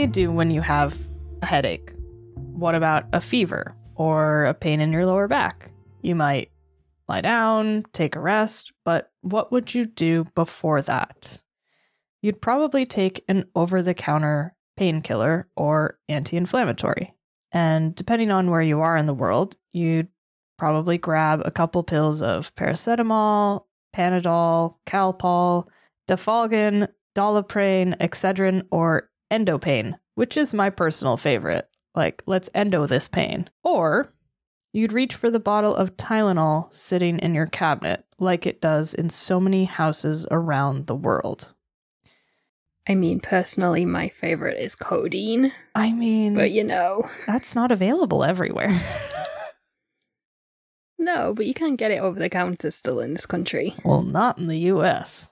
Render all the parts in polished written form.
you do when you have a headache? What about a fever or a pain in your lower back? You might lie down, take a rest, but what would you do before that? You'd probably take an over-the-counter painkiller or anti-inflammatory. And depending on where you are in the world, you'd probably grab a couple pills of paracetamol, Panadol, Calpol, Dafalgan, Doliprane, Excedrin, or Endopain, which is my personal favorite. Like, let's endo this pain. Or you'd reach for the bottle of Tylenol sitting in your cabinet, like it does in so many houses around the world. I mean, personally, my favorite is codeine. I mean... But, you know... That's not available everywhere. No, but you can't get it over the counter still in this country. Well, not in the US.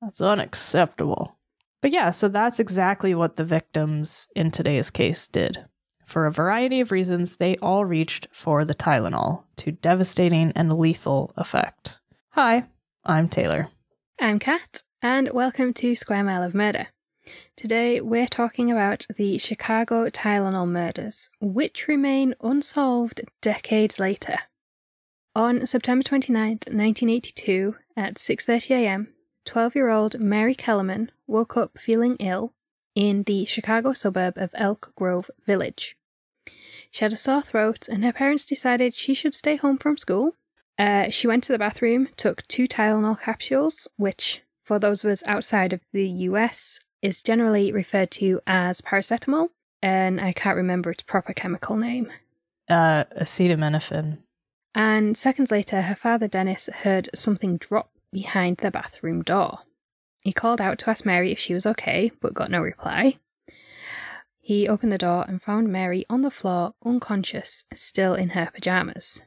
That's unacceptable. But yeah, so that's exactly what the victims in today's case did. For a variety of reasons, they all reached for the Tylenol to devastating and lethal effect. Hi, I'm Taylor. I'm Kat, and welcome to Square Mile of Murder. Today we're talking about the Chicago Tylenol murders, which remain unsolved decades later. On September 29th, 1982, at 6:30 a.m., 12-year-old Mary Kellerman woke up feeling ill in the Chicago suburb of Elk Grove Village. She had a sore throat, and her parents decided she should stay home from school. She went to the bathroom, took 2 Tylenol capsules, which, for those of us outside of the US, is generally referred to as paracetamol, and I can't remember its proper chemical name. Acetaminophen. And seconds later, her father Dennis heard something drop behind the bathroom door. He called out to ask Mary if she was okay, but got no reply. He opened the door and found Mary on the floor, unconscious, still in her pajamas.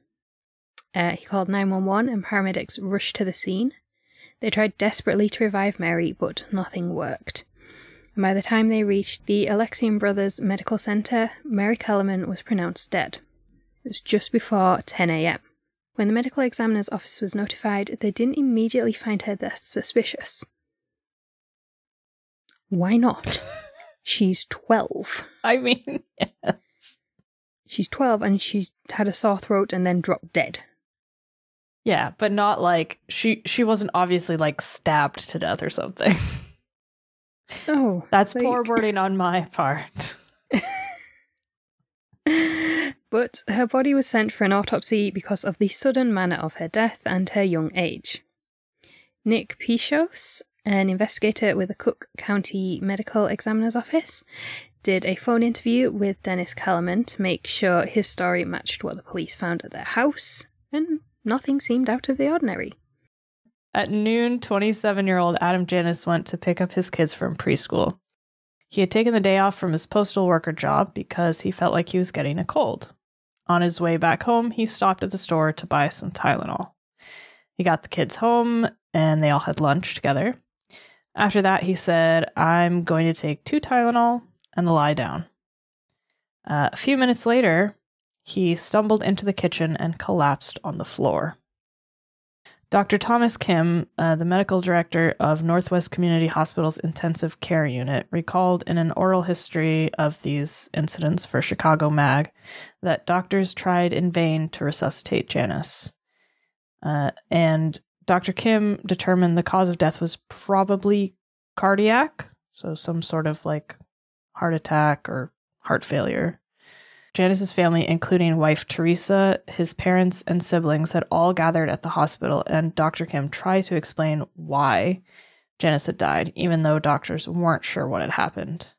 He called 911 and paramedics rushed to the scene. They tried desperately to revive Mary, but nothing worked. And by the time they reached the Alexian Brothers Medical Center, Mary Kellerman was pronounced dead. It was just before 10 a.m. When the medical examiner's office was notified, they didn't immediately find her death suspicious. Why not? She's 12. I mean, yes. She's 12 and she's had a sore throat and then dropped dead. Yeah, but not like, she wasn't obviously like stabbed to death or something. Oh. That's poor wording on my part. But her body was sent for an autopsy because of the sudden manner of her death and her young age. Nick Pichos, an investigator with the Cook County Medical Examiner's Office, did a phone interview with Dennis Kellerman to make sure his story matched what the police found at their house, and nothing seemed out of the ordinary. At noon, 27-year-old Adam Janus went to pick up his kids from preschool. He had taken the day off from his postal worker job because he felt like he was getting a cold. On his way back home, he stopped at the store to buy some Tylenol. He got the kids home, and they all had lunch together. After that, he said, "I'm going to take 2 Tylenol and lie down." A few minutes later, he stumbled into the kitchen and collapsed on the floor. Dr. Thomas Kim, the medical director of Northwest Community Hospital's Intensive Care Unit, recalled in an oral history of these incidents for Chicago Mag that doctors tried in vain to resuscitate Janus. And Dr. Kim determined the cause of death was probably cardiac, so some sort of like heart attack or heart failure. Janus's family, including wife Theresa, his parents, and siblings, had all gathered at the hospital, and Dr. Kim tried to explain why Janus had died, even though doctors weren't sure what had happened.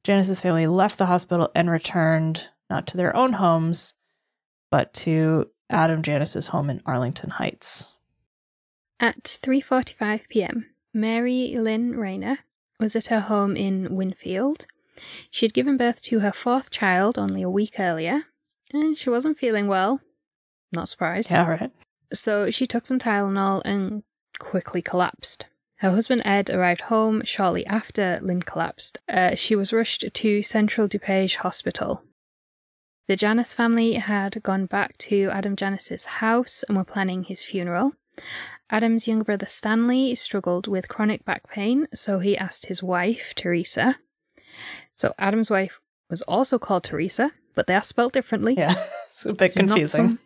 Janus's family left the hospital and returned not to their own homes, but to Adam Janus's home in Arlington Heights. At 3:45 p.m., Mary Lynn Reiner was at her home in Winfield. She had given birth to her 4th child only a week earlier, and she wasn't feeling well. Not surprised. Yeah, right. So she took some Tylenol and quickly collapsed. Her husband Ed arrived home shortly after Lynn collapsed. She was rushed to Central DuPage Hospital. The Janus family had gone back to Adam Janus's house and were planning his funeral. Adam's younger brother Stanley struggled with chronic back pain, so he asked his wife, Theresa. So Adam's wife was also called Theresa, but they are spelled differently. Yeah, it's a bit confusing.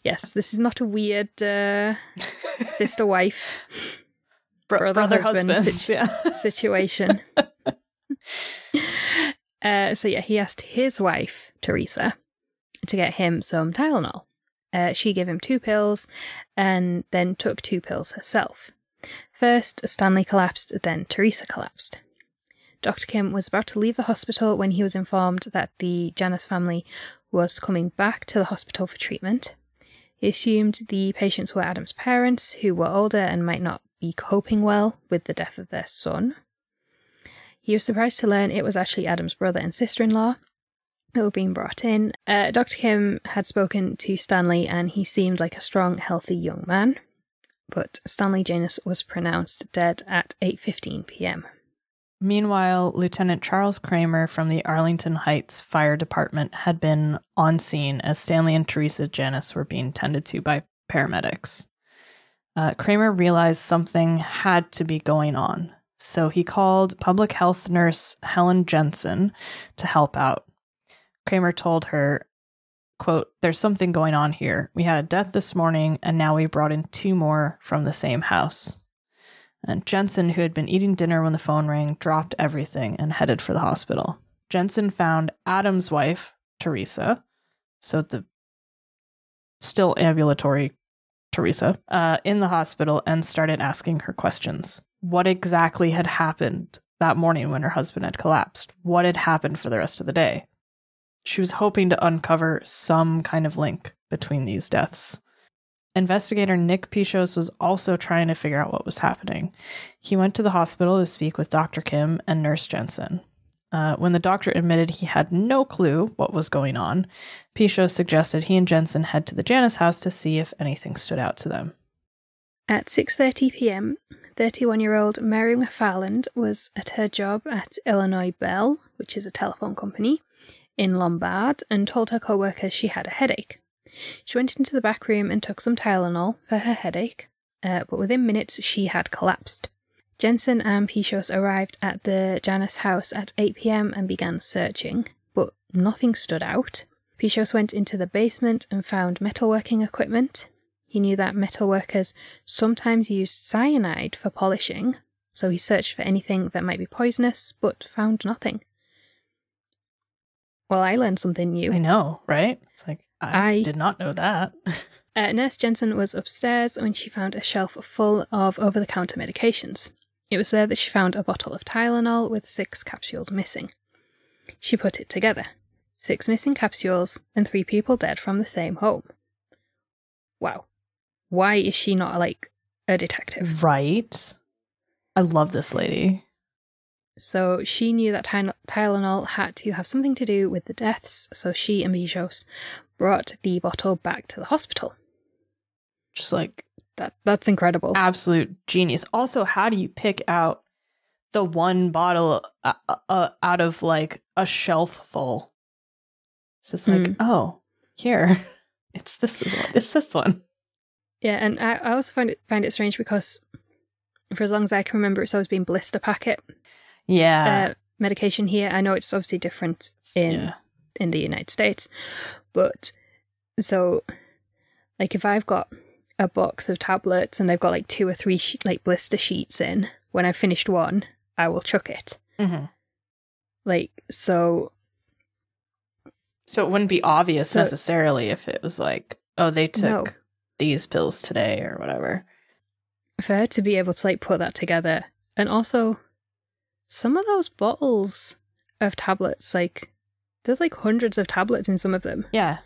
Yes, this is not a weird sister-wife, brother-husband situation. So yeah, he asked his wife, Theresa, to get him some Tylenol. She gave him 2 pills and then took 2 pills herself. First, Stanley collapsed, then Theresa collapsed. Dr. Kim was about to leave the hospital when he was informed that the Janus family was coming back to the hospital for treatment. He assumed the patients were Adam's parents, who were older and might not be coping well with the death of their son. He was surprised to learn it was actually Adam's brother and sister-in-law that were being brought in. Dr. Kim had spoken to Stanley and he seemed like a strong, healthy young man. But Stanley Janus was pronounced dead at 8:15 p.m. Meanwhile, Lieutenant Charles Kramer from the Arlington Heights Fire Department had been on scene as Stanley and Theresa Janus were being tended to by paramedics. Kramer realized something had to be going on, so he called public health nurse Helen Jensen to help out. Kramer told her, quote, "There's something going on here. We had a death this morning, and now we brought in 2 more from the same house." And Jensen, who had been eating dinner when the phone rang, dropped everything and headed for the hospital. Jensen found Adam's wife, Theresa, so the still ambulatory Theresa, in the hospital and started asking her questions. What exactly had happened that morning when her husband had collapsed? What had happened for the rest of the day? She was hoping to uncover some kind of link between these deaths. Investigator Nick Pichos was also trying to figure out what was happening. He went to the hospital to speak with Dr. Kim and Nurse Jensen. When the doctor admitted he had no clue what was going on, Pichos suggested he and Jensen head to the Janus house to see if anything stood out to them. At 6:30 p.m., 31-year-old Mary McFarland was at her job at Illinois Bell, which is a telephone company, in Lombard, and told her co-workers she had a headache. She went into the back room and took some Tylenol for her headache, but within minutes she had collapsed. Jensen and Pichos arrived at the Janus house at 8 p.m. and began searching, but nothing stood out. Pichos went into the basement and found metalworking equipment. He knew that metalworkers sometimes used cyanide for polishing, so he searched for anything that might be poisonous, but found nothing. Well, I learned something new. I know, right? It's like, I did not know that. Nurse Jensen was upstairs when she found a shelf full of over-the-counter medications. It was there that she found a bottle of Tylenol with 6 capsules missing. She put it together. 6 missing capsules and 3 people dead from the same home. Wow. Why is she not, like, a detective? Right? I love this lady. So she knew that Tylenol had to have something to do with the deaths, so she and Pichos brought the bottle back to the hospital. Just like... That's incredible. Absolute genius. Also, how do you pick out the one bottle out of, like, a shelf full? It's just like, oh, here. It's this one. Yeah, and I also find it strange because for as long as I can remember, it's always been blister packet. Yeah. Medication here. I know it's obviously different in the United States, but so like if I've got a box of tablets and they've got like 2 or 3 like blister sheets in, when I've finished one, I will chuck it. Mm-hmm. Like so it wouldn't be obvious necessarily if it was like, oh, they took these pills today or whatever. For her to be able to like put that together, and also some of those bottles of tablets, like, there's like hundreds of tablets in some of them. Yeah.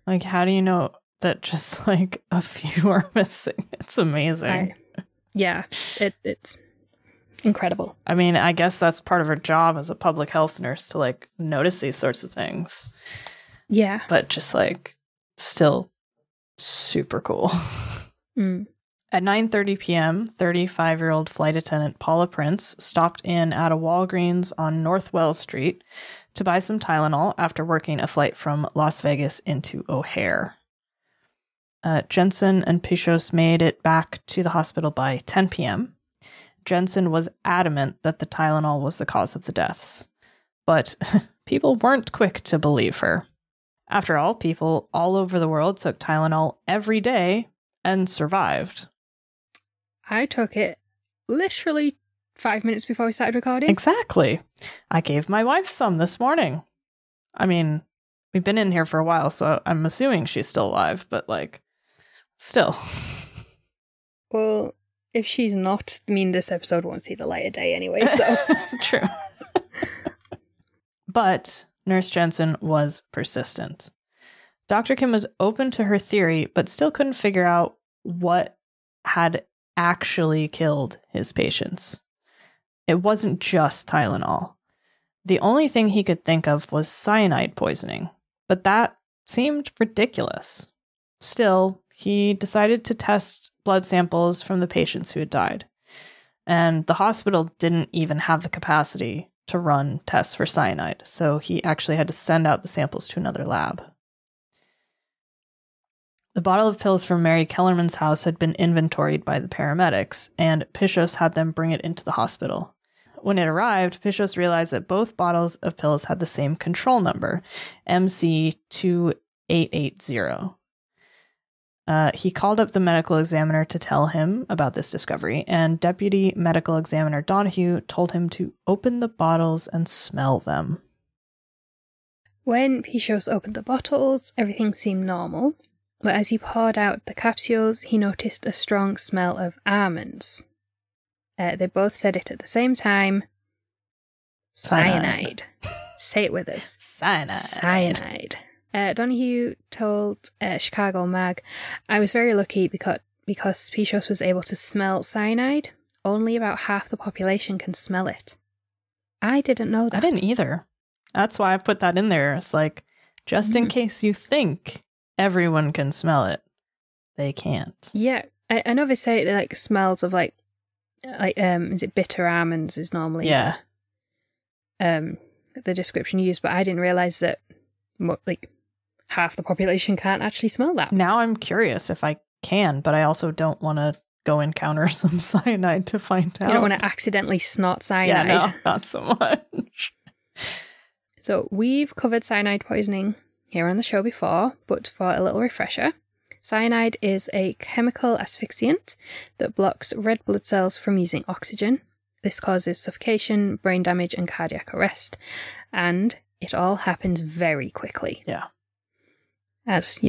Like, how do you know that just like a few are missing? It's amazing. It's incredible. I mean, I guess that's part of her job as a public health nurse to like notice these sorts of things. Yeah. But just like still super cool. At 9:30 p.m., 35-year-old flight attendant Paula Prince stopped in at a Walgreens on North Wells Street to buy some Tylenol after working a flight from Las Vegas into O'Hare. Jensen and Pichos made it back to the hospital by 10 p.m. Jensen was adamant that the Tylenol was the cause of the deaths. But people weren't quick to believe her. After all, people all over the world took Tylenol every day and survived. I took it literally 5 minutes before we started recording. Exactly. I gave my wife some this morning. I mean, we've been in here for a while, so I'm assuming she's still alive, but like, still. Well, if she's not, I mean, this episode won't see the light of day anyway, so. True. But Nurse Jensen was persistent. Dr. Kim was open to her theory, but still couldn't figure out what had actually killed his patients. It wasn't just Tylenol. The only thing he could think of was cyanide poisoning, but that seemed ridiculous. Still, he decided to test blood samples from the patients who had died. And the hospital didn't even have the capacity to run tests for cyanide, so he actually had to send out the samples to another lab. The bottle of pills from Mary Kellerman's house had been inventoried by the paramedics, and Pichos had them bring it into the hospital. When it arrived, Pichos realized that both bottles of pills had the same control number, MC2880. He called up the medical examiner to tell him about this discovery, and Deputy Medical Examiner Donahue told him to open the bottles and smell them. When Pichos opened the bottles, everything seemed normal, but as he poured out the capsules, he noticed a strong smell of almonds. They both said it at the same time. Cyanide. Say it with us. Cyanide. Donahue told Chicago Mag, "I was very lucky because Pichos was able to smell cyanide. Only about half the population can smell it." I didn't know that. I didn't either. That's why I put that in there. It's like, just in case you think everyone can smell it, they can't. Yeah, I know they say it like smells of like is it bitter almonds is normally the description used, but I didn't realize that like half the population can't actually smell that. Now I'm curious if I can, but I also don't want to go encounter some cyanide to find out. You don't want to accidentally snort cyanide. Yeah, no, not so much. So we've covered cyanide poisoning here on the show before, but for a little refresher, cyanide is a chemical asphyxiant that blocks red blood cells from using oxygen. This causes suffocation, brain damage, and cardiac arrest. And it all happens very quickly. Yeah. As,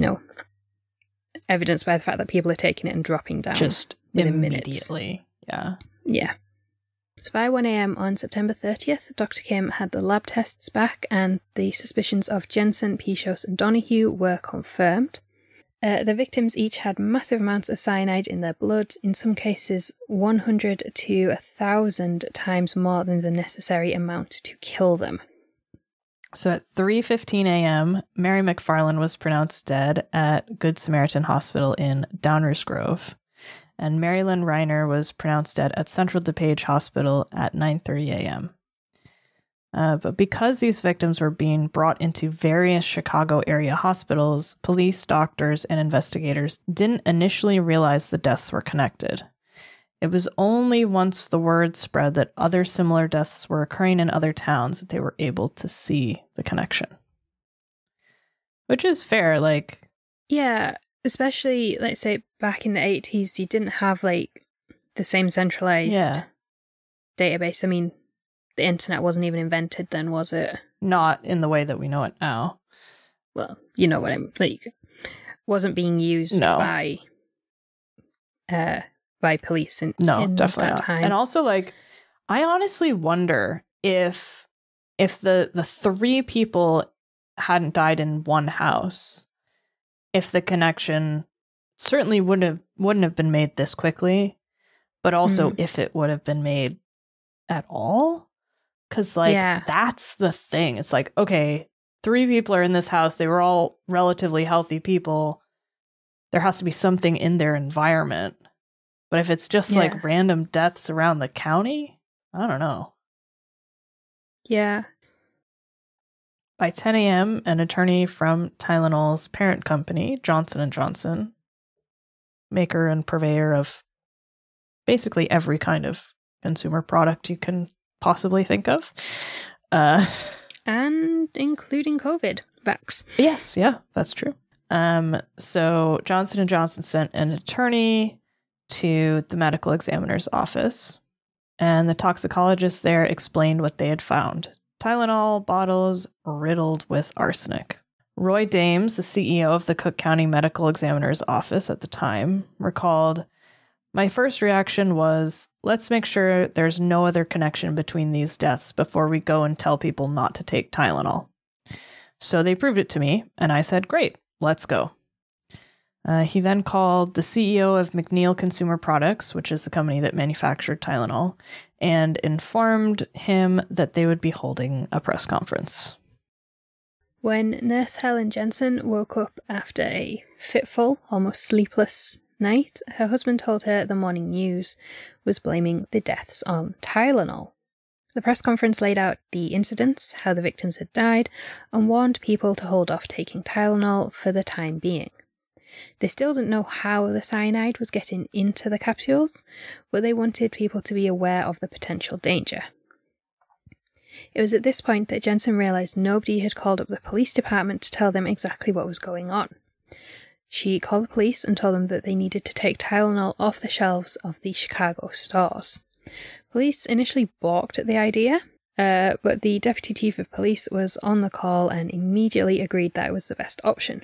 evidenced by the fact that people are taking it and dropping down. Just within immediately. Minutes. Yeah. So by 1 a.m. on September 30th, Dr. Kim had the lab tests back and the suspicions of Jensen, Pichos, and Donahue were confirmed. The victims each had massive amounts of cyanide in their blood, in some cases 100 to 1,000 times more than the necessary amount to kill them. So at 3:15 a.m., Mary McFarland was pronounced dead at Good Samaritan Hospital in Downers Grove, and Mary Lynn Reiner was pronounced dead at Central DePage Hospital at 9:30 a.m. But because these victims were being brought into various Chicago area hospitals, police, doctors, and investigators didn't initially realize the deaths were connected. It was only once the word spread that other similar deaths were occurring in other towns that they were able to see the connection. Which is fair, like... Yeah, especially, let's say, back in the 80s, you didn't have, like, the same centralized database. I mean, the internet wasn't even invented then, was it? Not in the way that we know it now. Well, you know what I mean. Like, wasn't being used by police in definitely that not. time. And also, like, I honestly wonder if the three people hadn't died in one house, if the connection certainly wouldn't have been made this quickly, but also if it would have been made at all. Because, like, that's the thing. It's like, okay, 3 people are in this house. They were all relatively healthy people. There has to be something in their environment. But if it's just like random deaths around the county, I don't know. Yeah. By 10 a.m., an attorney from Tylenol's parent company, Johnson & Johnson, maker and purveyor of basically every kind of consumer product you can possibly think of. and including COVID vax. Yes, yeah, that's true. So Johnson & Johnson sent an attorney to the medical examiner's office, and the toxicologist there explained what they had found. Tylenol bottles riddled with arsenic. Roy Dames, the CEO of the Cook County Medical Examiner's Office at the time, recalled, "My first reaction was, let's make sure there's no other connection between these deaths before we go and tell people not to take Tylenol. So they proved it to me, and I said, great, let's go." He then called the CEO of McNeil Consumer Products, which is the company that manufactured Tylenol, and informed him that they would be holding a press conference. When Nurse Helen Jensen woke up after a fitful, almost sleepless night, her husband told her the morning news was blaming the deaths on Tylenol. The press conference laid out the incidents, how the victims had died, and warned people to hold off taking Tylenol for the time being. They still didn't know how the cyanide was getting into the capsules, but they wanted people to be aware of the potential danger. It was at this point that Jensen realised nobody had called up the police department to tell them exactly what was going on. She called the police and told them that they needed to take Tylenol off the shelves of the Chicago stores. Police initially balked at the idea, but the deputy chief of police was on the call and immediately agreed that it was the best option.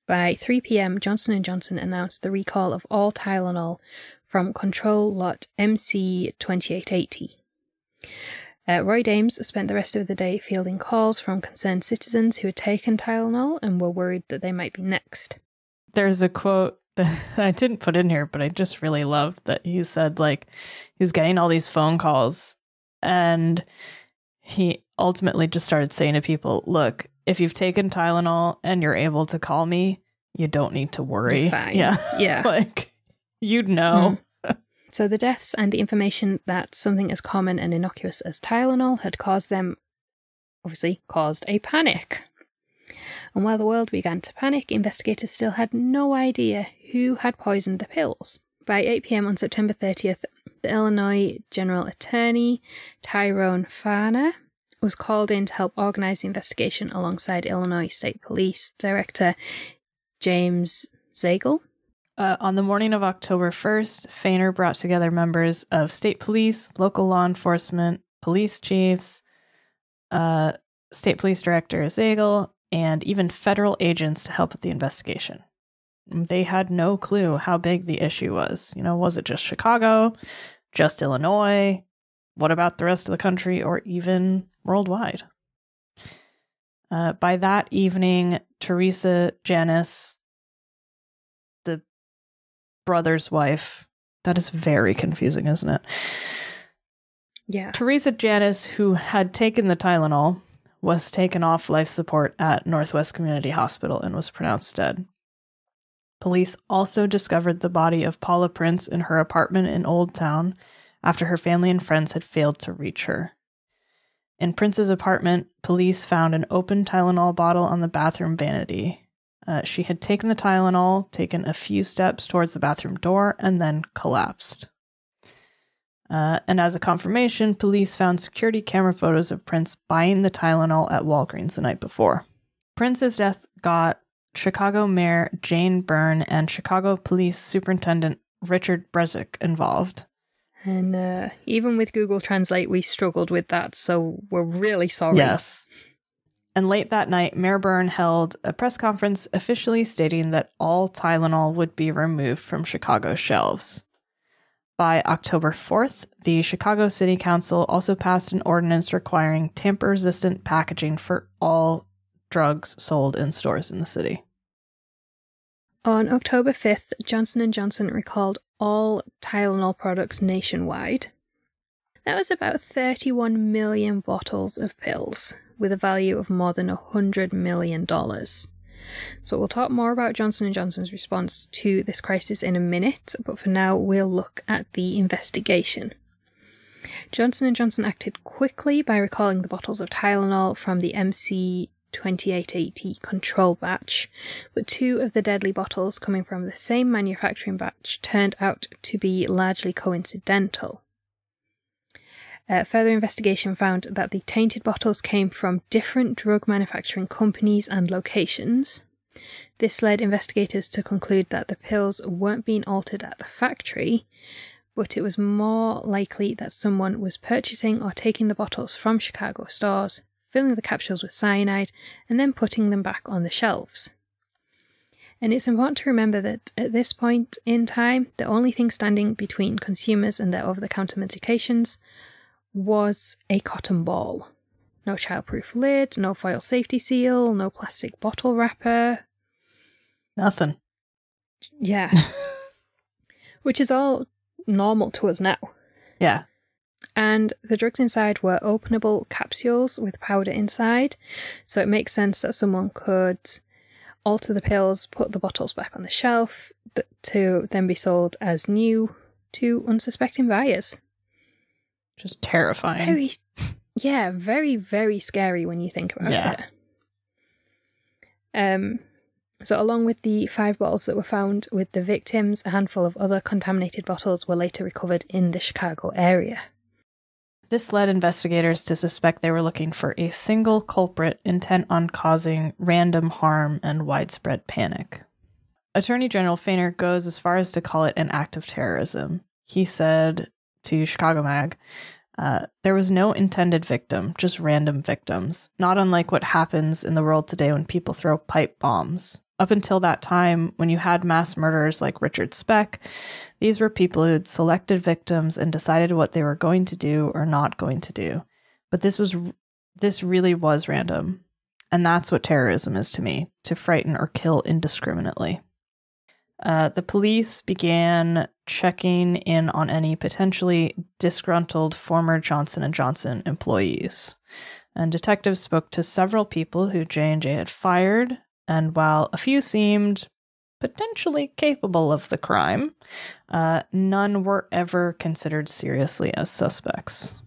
By 3 p.m, Johnson & Johnson announced the recall of all Tylenol from control lot MC2880. Roy Dames spent the rest of the day fielding calls from concerned citizens who had taken Tylenol and were worried that they might be next. There's a quote that I didn't put in here, but I just really loved that he said, like, he was getting all these phone calls and he ultimately just started saying to people, look, if you've taken Tylenol and you're able to call me, you don't need to worry. You're fine. Yeah. Like, you'd know. So the deaths and the information that something as common and innocuous as Tylenol had caused them, obviously caused a panic. And while the world began to panic, investigators still had no idea who had poisoned the pills. By 8 p.m. on September 30th, the Illinois General Attorney, Tyrone Farner, was called in to help organise the investigation alongside Illinois State Police Director James Zagel. On the morning of October 1st, Farner brought together members of state police, local law enforcement, police chiefs, State Police Director Zagel, and even federal agents to help with the investigation. They had no clue how big the issue was. Was it just Chicago, just Illinois? What about the rest of the country or even worldwide? By that evening, Theresa Janus, the brother's wife, that is very confusing, isn't it? Yeah. Theresa Janus, who had taken the Tylenol, was taken off life support at Northwest Community Hospital and was pronounced dead. Police also discovered the body of Paula Prince in her apartment in Old Town after her family and friends had failed to reach her. In Prince's apartment, police found an open Tylenol bottle on the bathroom vanity. She had taken the Tylenol, taken a few steps towards the bathroom door, and then collapsed. And as a confirmation, police found security camera photos of Prince buying the Tylenol at Walgreens the night before. Prince's death got Chicago Mayor Jane Byrne and Chicago Police Superintendent Richard Brezick involved. And even with Google Translate, we struggled with that, so we're really sorry. Yes. And late that night, Mayor Byrne held a press conference officially stating that all Tylenol would be removed from Chicago's shelves. By October 4th, the Chicago City Council also passed an ordinance requiring tamper-resistant packaging for all drugs sold in stores in the city. On October 5th, Johnson & Johnson recalled all Tylenol products nationwide. That was about 31 million bottles of pills, with a value of more than $100 million. So we'll talk more about Johnson & Johnson's response to this crisis in a minute, but for now we'll look at the investigation. Johnson & Johnson acted quickly by recalling the bottles of Tylenol from the MC2880 control batch, but two of the deadly bottles coming from the same manufacturing batch turned out to be largely coincidental. Further investigation found that the tainted bottles came from different drug manufacturing companies and locations. This led investigators to conclude that the pills weren't being altered at the factory, but it was more likely that someone was purchasing or taking the bottles from Chicago stores, filling the capsules with cyanide, and then putting them back on the shelves. And it's important to remember that at this point in time, the only thing standing between consumers and their over-the-counter medications was a cotton ball. No childproof lid, no foil safety seal, no plastic bottle wrapper. Nothing. Yeah. Which is all normal to us now. Yeah. And the drugs inside were openable capsules with powder inside, so it makes sense that someone could alter the pills, put the bottles back on the shelf to then be sold as new to unsuspecting buyers. Just terrifying. Very, very scary when you think about it. So along with the 5 bottles that were found with the victims, a handful of other contaminated bottles were later recovered in the Chicago area. This led investigators to suspect they were looking for a single culprit intent on causing random harm and widespread panic. Attorney General Reiner goes as far as to call it an act of terrorism. He said to Chicago Mag, there was no intended victim, just random victims, not unlike what happens in the world today when people throw pipe bombs. Up until that time, when you had mass murderers like Richard Speck, these were people who'd selected victims and decided what they were going to do or not going to do. But this really was random. And that's what terrorism is to me, to frighten or kill indiscriminately. The police began checking in on any potentially disgruntled former Johnson & Johnson employees. And detectives spoke to several people who J&J had fired, and while a few seemed potentially capable of the crime, none were ever considered seriously as suspects.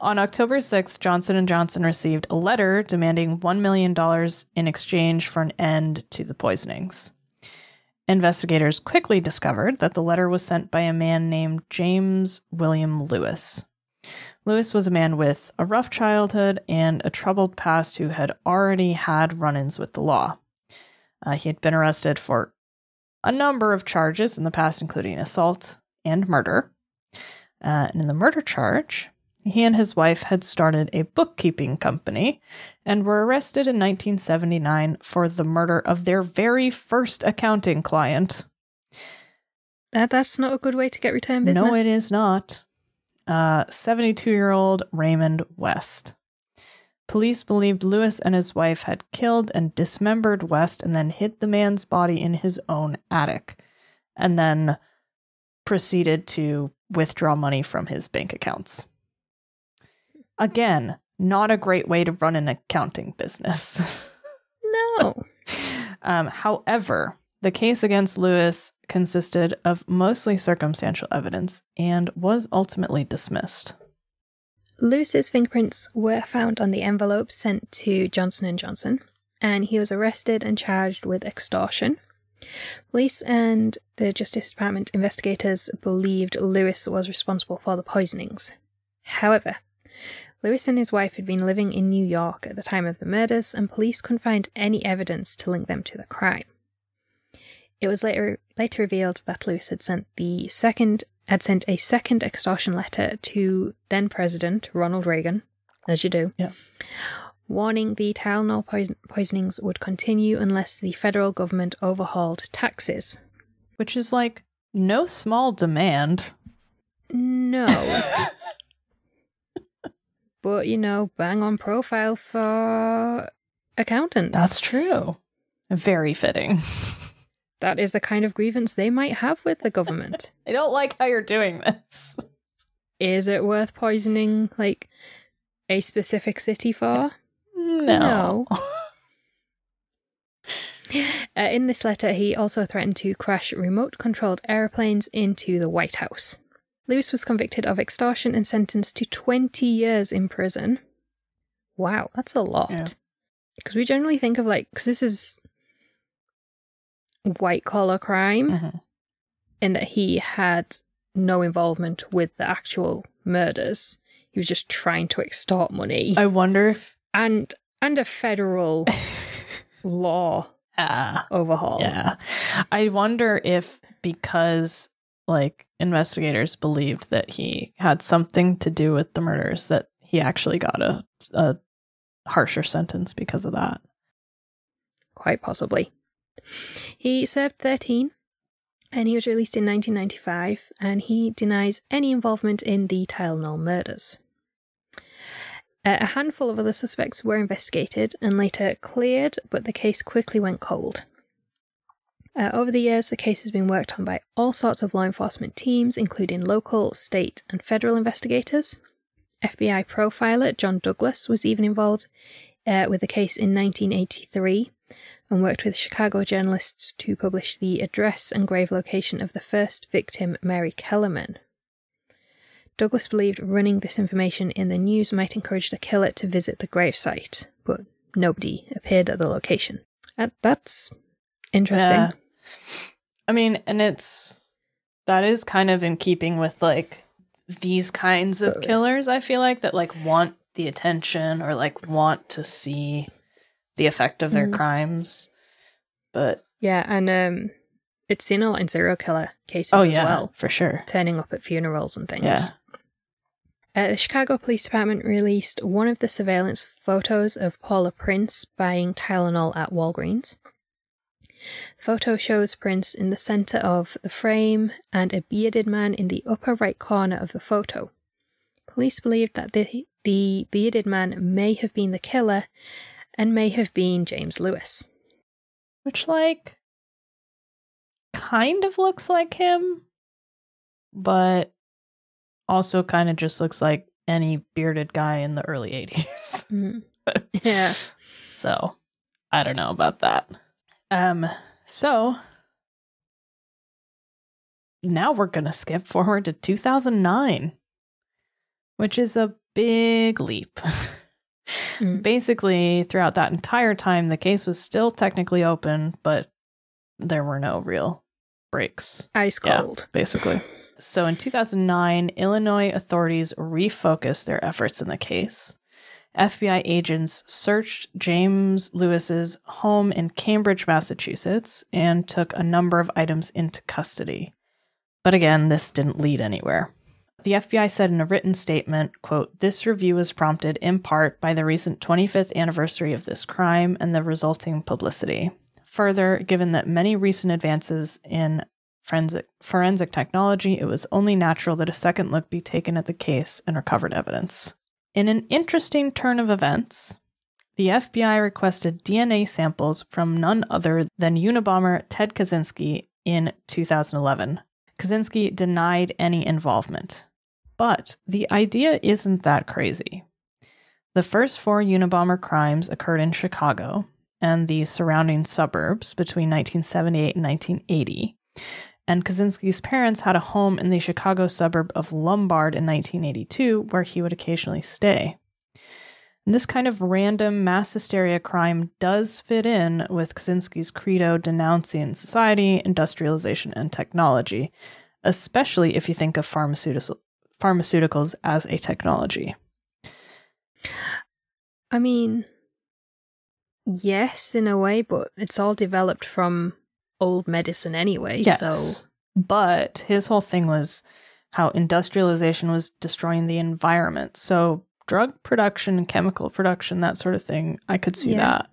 On October 6th, Johnson & Johnson received a letter demanding $1 million in exchange for an end to the poisonings. Investigators quickly discovered that the letter was sent by a man named James William Lewis. Lewis was a man with a rough childhood and a troubled past who had already had run-ins with the law. He had been arrested for a number of charges in the past, including assault and murder. And in the murder charge, he and his wife had started a bookkeeping company and were arrested in 1979 for the murder of their very first accounting client. That's not a good way to get return business. No, it is not. 72-year-old Raymond West. Police believed Lewis and his wife had killed and dismembered West and then hid the man's body in his own attic, and then proceeded to withdraw money from his bank accounts. Again, not a great way to run an accounting business. No. However, the case against Lewis consisted of mostly circumstantial evidence and was ultimately dismissed. Lewis's fingerprints were found on the envelope sent to Johnson & Johnson, and he was arrested and charged with extortion. Police and the Justice Department investigators believed Lewis was responsible for the poisonings. However, Lewis and his wife had been living in New York at the time of the murders, and police couldn't find any evidence to link them to the crime. It was later revealed that Lewis had sent a second extortion letter to then President Ronald Reagan, as you do, warning the Tylenol poisonings would continue unless the federal government overhauled taxes. Which is like no small demand. No. But, bang on profile for accountants. That's true. Very fitting. That is the kind of grievance they might have with the government. I don't like how you're doing this. Is it worth poisoning, a specific city for? No. In this letter, he also threatened to crash remote-controlled aeroplanes into the White House. Lewis was convicted of extortion and sentenced to 20 years in prison. Wow, that's a lot. Because we generally think of, because this is white-collar crime, in that he had no involvement with the actual murders. He was just trying to extort money. I wonder if... And a federal law overhaul. Yeah. I wonder if because, like, investigators believed that he had something to do with the murders, that he actually got a harsher sentence because of that. Quite possibly. He served 13, and he was released in 1995, and he denies any involvement in the Tylenol murders. A handful of other suspects were investigated and later cleared, but the case quickly went cold. Over the years, the case has been worked on by all sorts of law enforcement teams, including local, state, and federal investigators. FBI profiler John Douglas was even involved with the case in 1983 and worked with Chicago journalists to publish the address and grave location of the first victim, Mary Kellerman. Douglas believed running this information in the news might encourage the killer to visit the gravesite, but nobody appeared at the location. That's interesting. Yeah. I mean, and that is kind of in keeping with, like, these kinds of killers, I feel like, that, like, want the attention or, like, want to see the effect of their crimes. But yeah, and it's seen a lot in serial killer cases as well. For sure. Turning up at funerals and things. Yeah. The Chicago Police Department released one of the surveillance photos of Paula Prince buying Tylenol at Walgreens. The photo shows Prince in the center of the frame and a bearded man in the upper right corner of the photo. Police believed that the bearded man may have been the killer and may have been James Lewis. Which, like, kind of looks like him, but also kind of just looks like any bearded guy in the early 80s. Yeah. So, I don't know about that. So now we're going to skip forward to 2009, which is a big leap. Basically, throughout that entire time, the case was still technically open, but there were no real breaks. Ice cold. Yeah, basically. So in 2009, Illinois authorities refocused their efforts in the case. FBI agents searched James Lewis's home in Cambridge, Massachusetts, and took a number of items into custody. But again, this didn't lead anywhere. The FBI said in a written statement, quote, "This review was prompted in part by the recent 25th anniversary of this crime and the resulting publicity. Further, given that many recent advances in forensic technology, it was only natural that a second look be taken at the case and recovered evidence." In an interesting turn of events, the FBI requested DNA samples from none other than Unabomber Ted Kaczynski in 2011. Kaczynski denied any involvement. But the idea isn't that crazy. The first 4 Unabomber crimes occurred in Chicago and the surrounding suburbs between 1978 and 1980. And Kaczynski's parents had a home in the Chicago suburb of Lombard in 1982, where he would occasionally stay. And this kind of random mass hysteria crime does fit in with Kaczynski's credo denouncing society, industrialization, and technology, especially if you think of pharmaceuticals as a technology. I mean, yes, in a way, but it's all developed from old medicine anyway. Yes, so. But his whole thing was how industrialization was destroying the environment. So drug production and chemical production, that sort of thing, I could see that.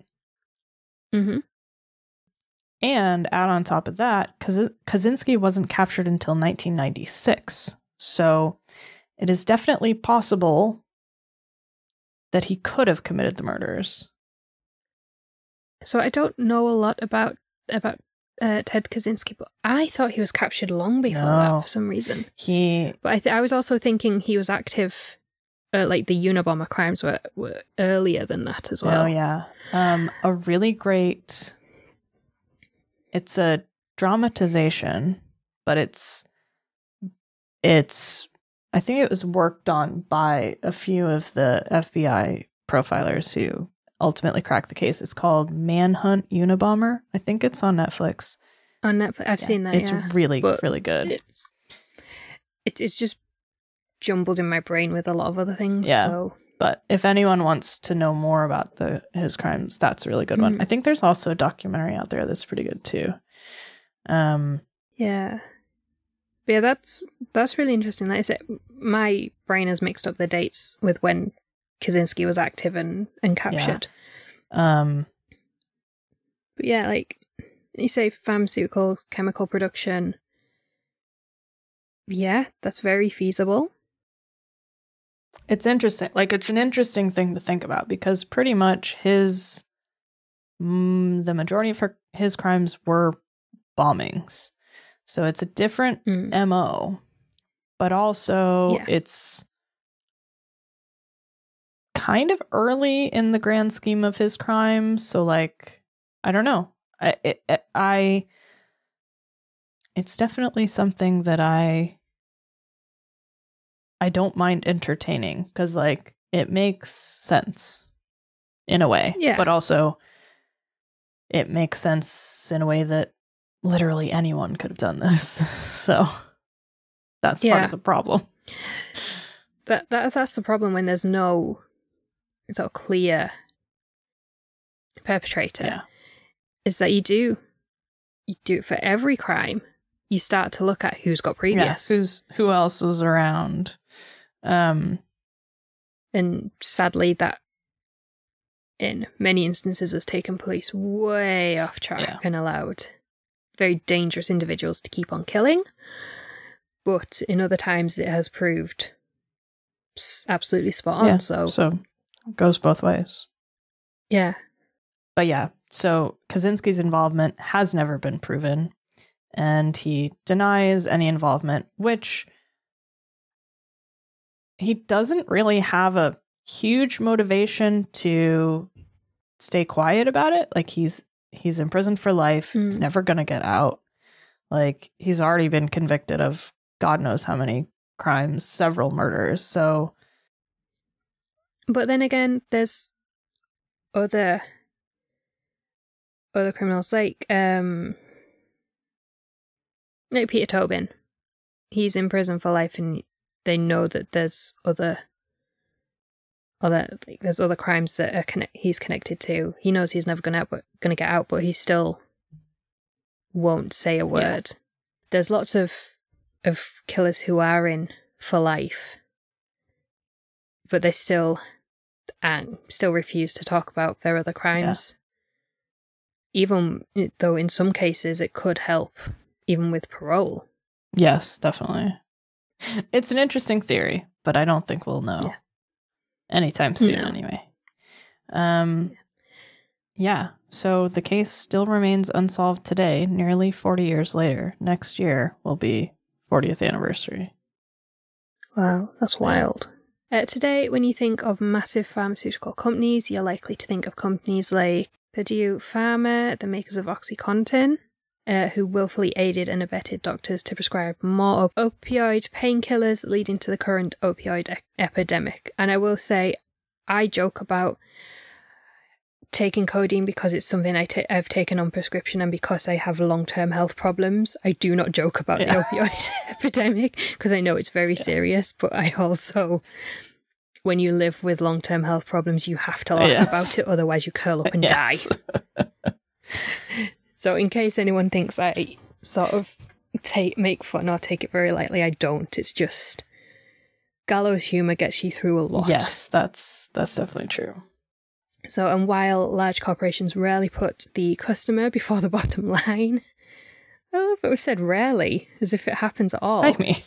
Mm-hmm. And add on top of that, Kaczynski wasn't captured until 1996. So it is definitely possible that he could have committed the murders. So I don't know a lot about Ted Kaczynski, but I thought he was captured long before that for some reason. But I was also thinking he was active, like the Unabomber crimes were earlier than that as well. Oh, yeah. A really great... It's a dramatization, but it's I think it was worked on by a few of the FBI profilers who ultimately cracked the case. It's called Manhunt Unabomber. I think it's on Netflix. On Netflix, I've seen that. It's really good. it's just jumbled in my brain with a lot of other things. Yeah. So. But if anyone wants to know more about his crimes, that's a really good one. I think there's also a documentary out there that's pretty good too. Yeah. But yeah, that's really interesting. Like I said, my brain has mixed up the dates with when Kaczynski was active and captured. Yeah. But yeah, like you say, pharmaceutical chemical production. Yeah, that's very feasible. It's interesting. Like, it's an interesting thing to think about because pretty much the majority of his crimes were bombings. So it's a different MO, but also it's kind of early in the grand scheme of his crimes. So, like, I don't know. It's definitely something that I don't mind entertaining because, like, it makes sense in a way. Yeah. But also, it makes sense in a way that literally anyone could have done this. So that's part of the problem. That's the problem when there's no sort of clear perpetrator. Yeah. Is that you do it for every crime. You start to look at who's got previous. Yeah, who else was around. And sadly that in many instances has taken police way off track and allowed very dangerous individuals to keep on killing. But in other times it has proved absolutely spot on. Yeah, so it goes both ways. Yeah. But yeah, so Kaczynski's involvement has never been proven. And he denies any involvement, which he doesn't really have a huge motivation to stay quiet about it. Like, he's imprisoned for life. He's never going to get out. Like, he's already been convicted of God knows how many crimes, several murders. So, but then again, there's other criminals like Peter Tobin. He's in prison for life, and they know that there's other crimes that he's connected to. He knows he's never going to get out, but he still won't say a word. Yeah. There's lots of killers who are in for life, but they still refuse to talk about their other crimes. Yeah. Even though in some cases it could help, even with parole. Yes, definitely. It's an interesting theory, but I don't think we'll know anytime soon anyway. Yeah, so the case still remains unsolved today, nearly 40 years later. Next year will be 40th anniversary. Wow, that's wild. Today, when you think of massive pharmaceutical companies, you're likely to think of companies like Purdue Pharma, the makers of OxyContin, who willfully aided and abetted doctors to prescribe more opioid painkillers, leading to the current opioid epidemic. And I will say, I joke about taking codeine because it's something I've taken on prescription and because I have long-term health problems. I do not joke about the opioid epidemic because I know it's very serious, but I also, when you live with long-term health problems, you have to laugh about it, otherwise you curl up and die. So in case anyone thinks I sort of make fun or take it very lightly, I don't. It's just gallows humor gets you through a lot. Yes, that's definitely true. So, and while large corporations rarely put the customer before the bottom line, I love that we said rarely, as if it happens at all. I mean.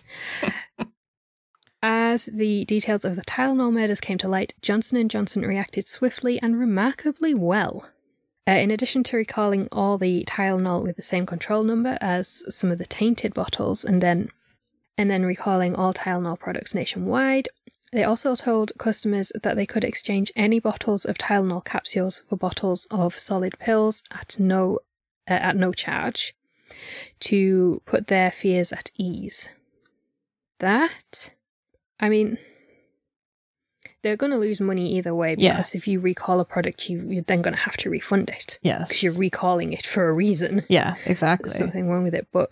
As the details of the Tylenol murders came to light, Johnson & Johnson reacted swiftly and remarkably well. In addition to recalling all the Tylenol with the same control number as some of the tainted bottles, and then recalling all Tylenol products nationwide, they also told customers that they could exchange any bottles of Tylenol capsules for bottles of solid pills at no charge to put their fears at ease. They're going to lose money either way because if you recall a product, you're then going to have to refund it. Yes. Because you're recalling it for a reason. Yeah, exactly. There's something wrong with it. But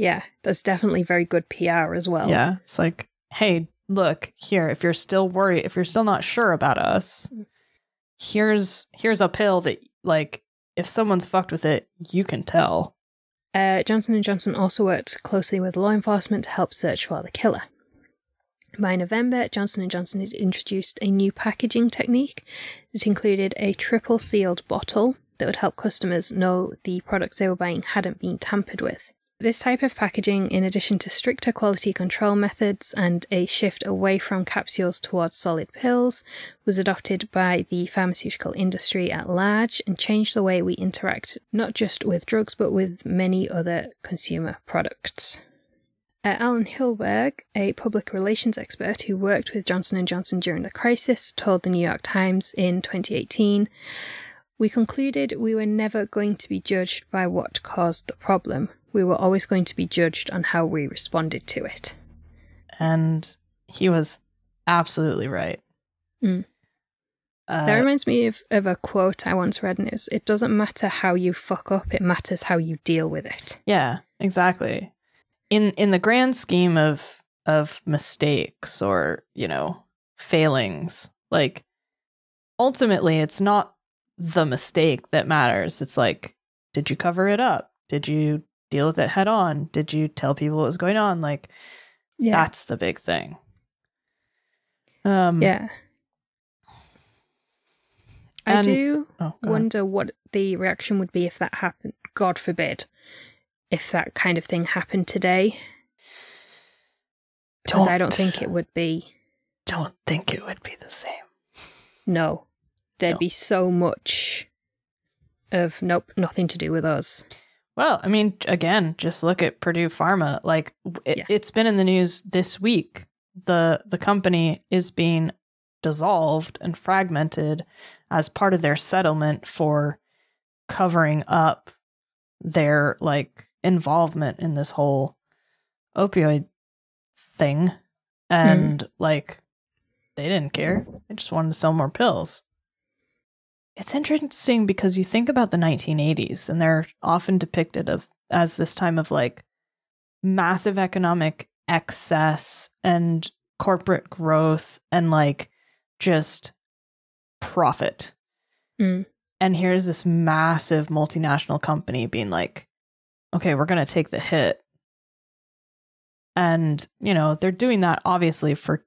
Yeah, that's definitely very good PR as well. Yeah, it's like, hey, look here, if you're still worried, if you're still not sure about us, here's a pill that, like, if someone's fucked with it, you can tell. Johnson & Johnson also worked closely with law enforcement to help search for the killer. By November, Johnson & Johnson had introduced a new packaging technique that included a triple sealed bottle that would help customers know the products they were buying hadn't been tampered with. This type of packaging, in addition to stricter quality control methods and a shift away from capsules towards solid pills, was adopted by the pharmaceutical industry at large and changed the way we interact not just with drugs but with many other consumer products. Alan Hilberg, a public relations expert who worked with Johnson & Johnson during the crisis, told the New York Times in 2018, "We concluded we were never going to be judged by what caused the problem. We were always going to be judged on how we responded to it." And he was absolutely right. That reminds me of a quote I once read, and it doesn't matter how you fuck up, it matters how you deal with it. Yeah, exactly. In the grand scheme of mistakes or, you know, failings, like, ultimately it's not the mistake that matters. It's like, did you cover it up? Did you deal with it head on? Did you tell people what was going on? Like, that's the big thing. Yeah. I do wonder what the reaction would be if that happened. God forbid, if that kind of thing happened today. Because I don't think it would be. Don't think it would be the same. No. There'd be so much of, nope, nothing to do with us. Well, I mean, again, just look at Purdue Pharma. Like, it's been in the news this week. The company is being dissolved and fragmented as part of their settlement for covering up their, like, involvement in this whole opioid thing. And like, they didn't care. They just wanted to sell more pills. It's interesting because you think about the 1980s, and they're often depicted as this time of, like, massive economic excess and corporate growth and, like, just profit. And here's this massive multinational company being like, okay, we're going to take the hit. And, you know, they're doing that obviously for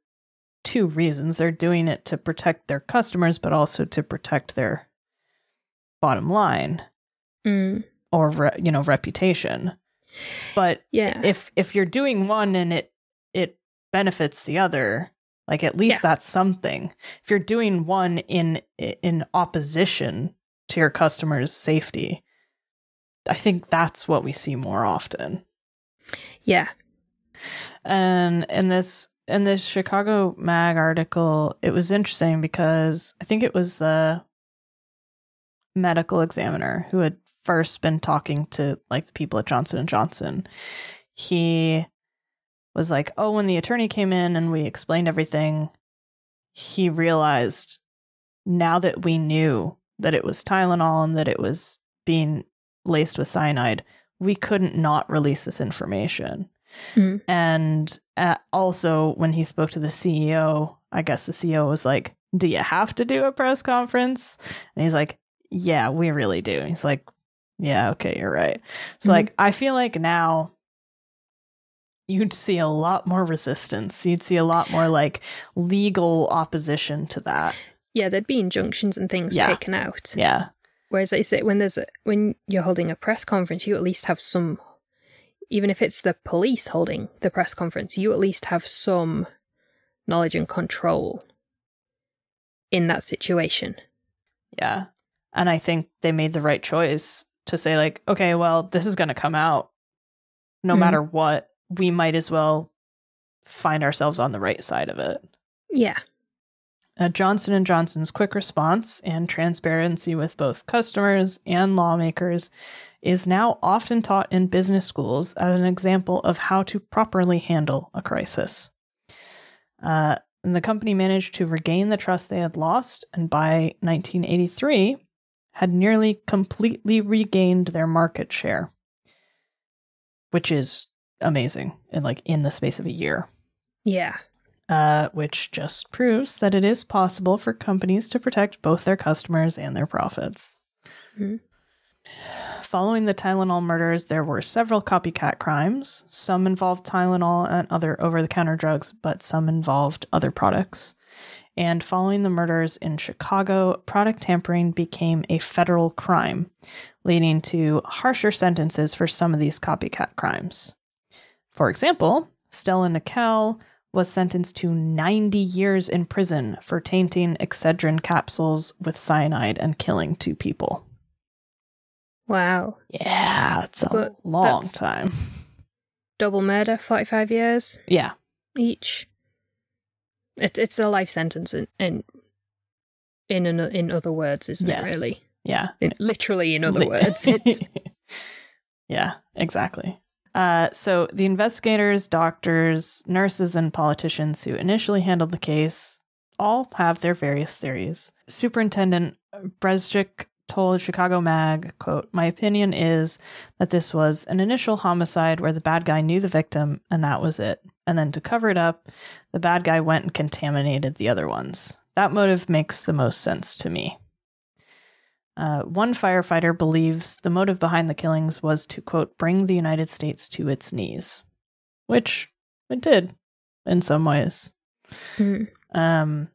two reasons. They're doing it to protect their customers, but also to protect their bottom line or reputation. But if you're doing one and it benefits the other, like, at least that's something. If you're doing one in opposition to your customers' safety, I think that's what we see more often. Yeah. And in this Chicago Mag article, it was interesting because I think it was the medical examiner who had first been talking to, like, the people at Johnson & Johnson. He was like, oh, when the attorney came in and we explained everything, he realized, now that we knew that it was Tylenol and that it was being laced with cyanide, we couldn't not release this information. And also, when he spoke to the CEO, I guess the CEO was like, do you have to do a press conference? And he's like, yeah, we really do. And he's like, yeah, okay, you're right. So like, I feel like now you'd see a lot more resistance. You'd see a lot more, like, legal opposition to that. Yeah, there'd be injunctions and things taken out. Yeah. Whereas I say, when you're holding a press conference, you at least have some, even if it's the police holding the press conference, you at least have some knowledge and control in that situation. Yeah. And I think they made the right choice to say, like, okay, well, this is going to come out no matter what. We might as well find ourselves on the right side of it. Yeah. Johnson & Johnson's quick response and transparency with both customers and lawmakers is now often taught in business schools as an example of how to properly handle a crisis. And the company managed to regain the trust they had lost, and by 1983, had nearly completely regained their market share, which is amazing in the space of a year. Yeah. Which just proves that it is possible for companies to protect both their customers and their profits. Mm-hmm. Following the Tylenol murders, there were several copycat crimes. Some involved Tylenol and other over-the-counter drugs, but some involved other products. And following the murders in Chicago, product tampering became a federal crime, leading to harsher sentences for some of these copycat crimes. For example, Stella Nickel was sentenced to 90 years in prison for tainting Excedrin capsules with cyanide and killing 2 people. Wow. Yeah, it's a long time. Double murder, 45 years? Yeah. Each. It's a life sentence in other words, isn't it, really? Yeah. Literally, in other words. It's... Yeah, exactly. So the investigators, doctors, nurses, and politicians who initially handled the case all have their various theories. Superintendent Brezcik told Chicago Mag, quote, "My opinion is that this was an initial homicide where the bad guy knew the victim and that was it. And then to cover it up, the bad guy went and contaminated the other ones. That motive makes the most sense to me." One firefighter believes the motive behind the killings was to, quote, "bring the United States to its knees," which it did in some ways. Mm.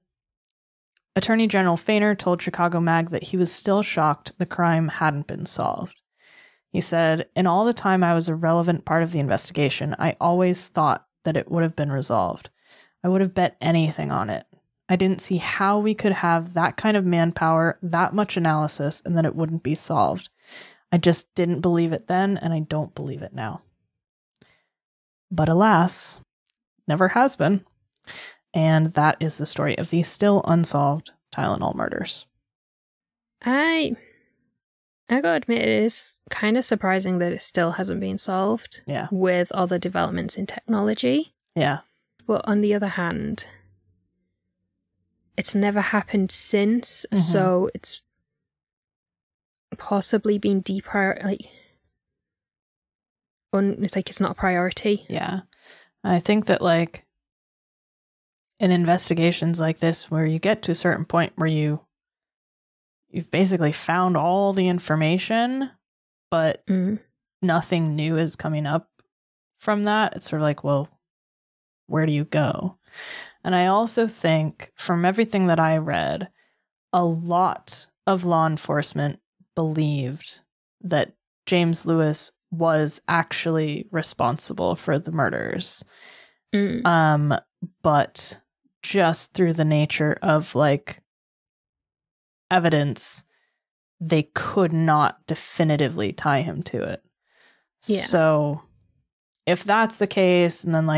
Attorney General Feiner told Chicago Mag that he was still shocked the crime hadn't been solved. He said, "In all the time I was a relevant part of the investigation, I always thought that it would have been resolved. I would have bet anything on it. I didn't see how we could have that kind of manpower, that much analysis, and that it wouldn't be solved. I just didn't believe it then, and I don't believe it now." But alas, never has been. And that is the story of the still unsolved Tylenol murders. I gotta admit, it is kind of surprising that it still hasn't been solved. Yeah. With all the developments in technology. Yeah. But on the other hand, it's never happened since, so it's possibly been it's not a priority. Yeah. I think that in investigations like this, where you get to a certain point where you've basically found all the information, but nothing new is coming up from that, it's sort of well, where do you go? And I also think, from everything that I read, a lot of law enforcement believed that James Lewis was actually responsible for the murders. But just through the nature of evidence, they could not definitively tie him to it. Yeah. So if that's the case, and then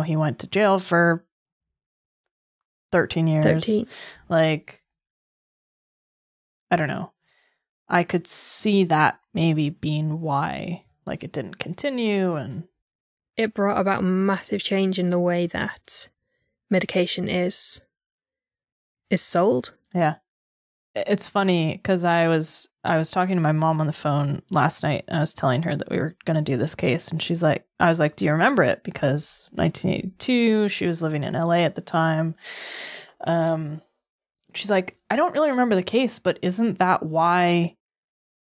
he went to jail for 13 years. I don't know. I could see that maybe being why it didn't continue, and it brought about massive change in the way that medication is sold. Yeah. It's funny because I was talking to my mom on the phone last night, and I was telling her that we were going to do this case, and I was like, "Do you remember it?" Because 1982, she was living in LA at the time. She's like, "I don't really remember the case, but isn't that why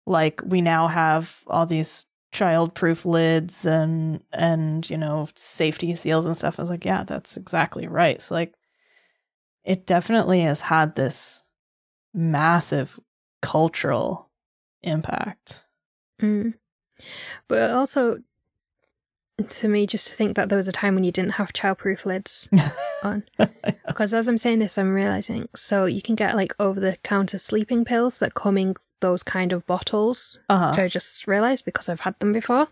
we now have all these child-proof lids and safety seals and stuff?" I was like, "Yeah, that's exactly right." So it definitely has had this massive cultural impact. But also, to me, just to think that there was a time when you didn't have childproof lids on. Because as I'm saying this, I'm realizing, so you can get over-the-counter sleeping pills that come in those kind of bottles, which I just realized because I've had them before.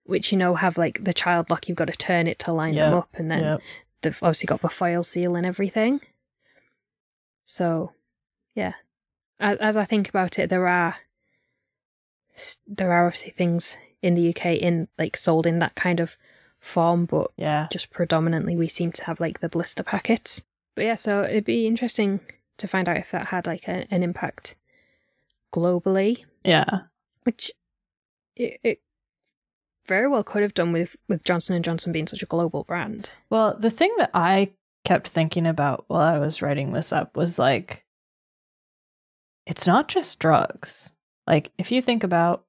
Which have the child lock. You've got to turn it to line them up, and then they've obviously got the foil seal and everything. So, yeah. As I think about it, there are obviously things in the UK sold in that kind of form, but just predominantly we seem to have the blister packets. But yeah, so it'd be interesting to find out if that had an impact globally. Yeah. Which it very well could have done with Johnson & Johnson being such a global brand. Well, the thing that I kept thinking about while I was writing this up was like, it's not just drugs. Like, if you think about,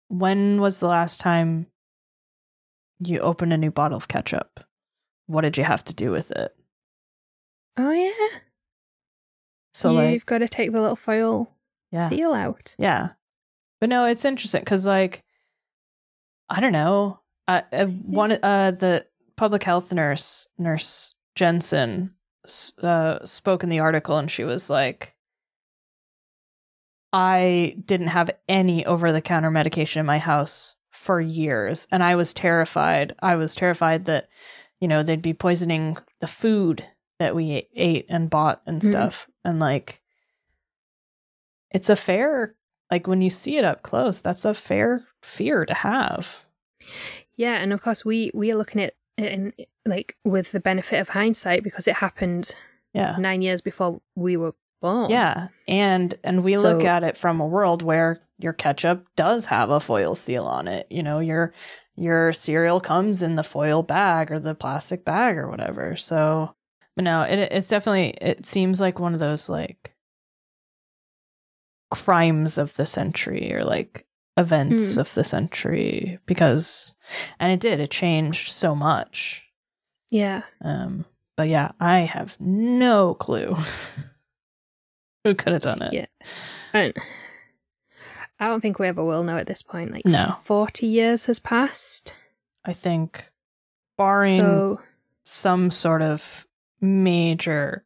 when was the last time you opened a new bottle of ketchup? What did you have to do with it? Oh, yeah. So you've got to take the little foil seal out. Yeah. But no, it's interesting because, like, I don't know. The public health nurse Jensen spoke in the article, and she was like, I didn't have any over-the-counter medication in my house for years, and I was terrified. I was terrified that, you know, they'd be poisoning the food that we ate and bought and stuff. And, like, it's a fair, like, when you see it up close, that's a fair fear to have. Yeah, and of course we are looking at it in, like, with the benefit of hindsight, because it happened 9 years before we were born. Yeah, and we look at it from a world where your ketchup does have a foil seal on it. You know, your cereal comes in the foil bag or the plastic bag or whatever. So, but no, it's definitely, it seems like one of those, like, crimes of the century, or like events of the century, because, and it changed so much. Yeah. But yeah, I have no clue who could have done it. Yeah. And I don't think we ever will know at this point. Like, no. 40 years has passed. I think, barring some sort of major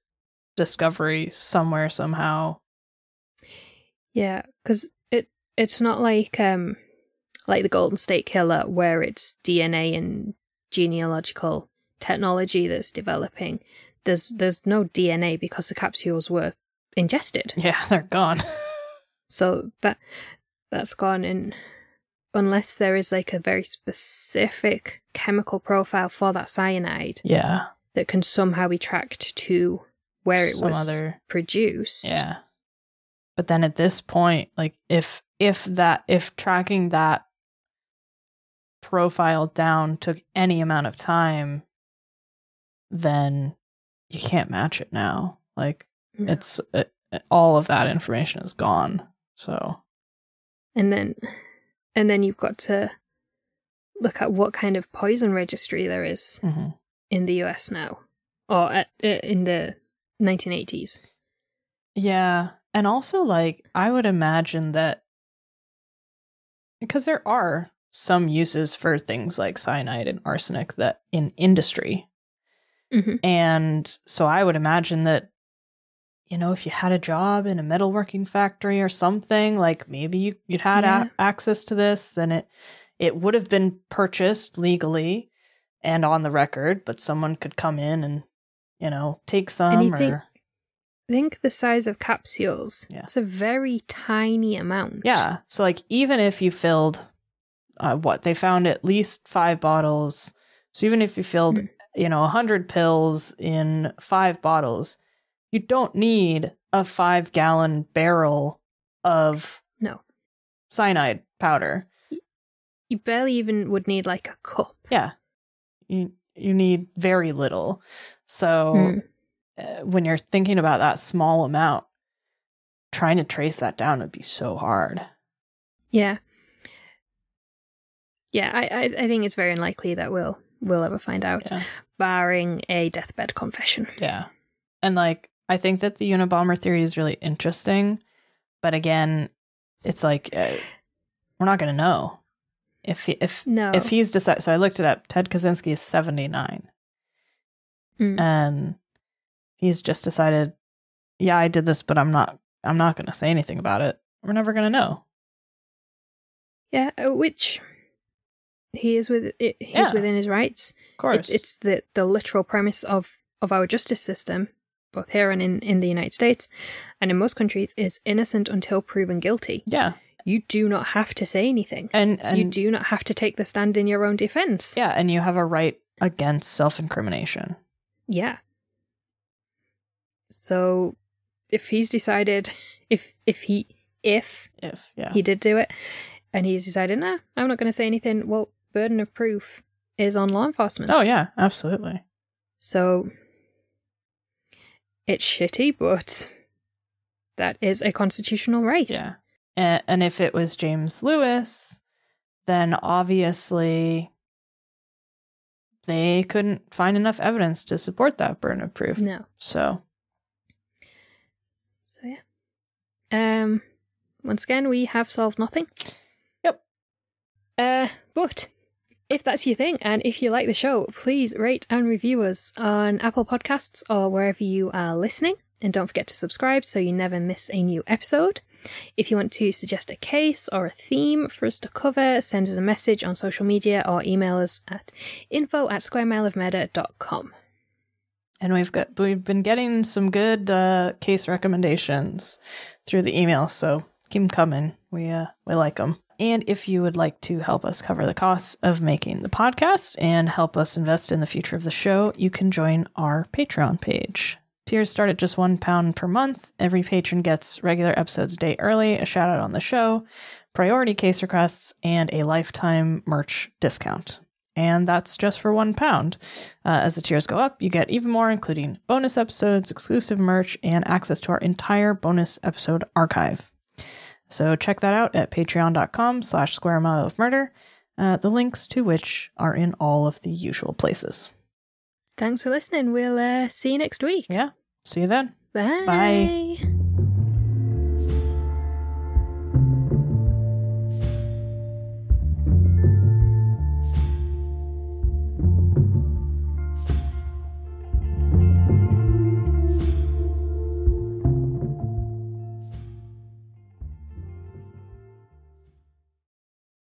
discovery somewhere, somehow. Yeah, because it's not like the Golden State Killer, where it's DNA and genealogical technology that's developing. There's no DNA because the capsules were ingested. Yeah, they're gone. So that's gone, and unless there is like a very specific chemical profile for that cyanide, that can somehow be tracked to where it was produced. Yeah. But then at this point, like, if tracking that profile down took any amount of time, then you can't match it now. Like, it's all of that information is gone. So, and then you've got to look at what kind of poison registry there is in the US now, or in the 1980s. Yeah. And also, like, I would imagine that, because there are some uses for things like cyanide and arsenic that in industry. And so I would imagine that, you know, if you had a job in a metalworking factory or something, like, maybe you'd had access to this, then it would have been purchased legally and on the record, but someone could come in and, you know, take some. Think the size of capsules. Yeah. It's a very tiny amount. Yeah. So, like, even if you filled, they found at least 5 bottles. So even if you filled, 100 pills in 5 bottles, you don't need a 5-gallon barrel of cyanide powder. You barely even would need, like, a cup. Yeah. You need very little. So when you're thinking about that small amount, trying to trace that down would be so hard. Yeah. Yeah, I think it's very unlikely that we'll ever find out, barring a deathbed confession. Yeah. And, like, I think that the Unabomber theory is really interesting, but again, it's like, we're not going to know. If he's decided, so I looked it up, Ted Kaczynski is 79. And he's just decided, I did this, but I'm not going to say anything about it. We're never going to know. Yeah, which he is he's within his rights. Of course. It's the literal premise of our justice system, both here and in the United States, and in most countries, is innocent until proven guilty. Yeah. You do not have to say anything. And you do not have to take the stand in your own defense. Yeah, and you have a right against self-incrimination. Yeah. So if he's decided, if he did do it, and he's decided, nah, I'm not going to say anything, well, burden of proof is on law enforcement. Oh, yeah, absolutely. So it's shitty, but that is a constitutional right. Yeah. And if it was James Lewis, then obviously they couldn't find enough evidence to support that burden of proof. No. So yeah. Once again, we have solved nothing. Yep. But if that's your thing, and if you like the show, please rate and review us on Apple Podcasts or wherever you are listening. And don't forget to subscribe so you never miss a new episode. If you want to suggest a case or a theme for us to cover, send us a message on social media or email us at info@squaremileofmurder.com. And we've been getting some good case recommendations through the email, so keep them coming. We like them. And if you would like to help us cover the costs of making the podcast and help us invest in the future of the show, you can join our Patreon page. Tiers start at just £1 per month. Every patron gets regular episodes a day early, a shout out on the show, priority case requests, and a lifetime merch discount. And that's just for £1. As the tiers go up, you get even more, including bonus episodes, exclusive merch, and access to our entire bonus episode archive. So check that out at patreon.com/squaremileofmurder, the links to which are in all of the usual places. Thanks for listening. We'll see you next week. Yeah. See you then. Bye. Bye.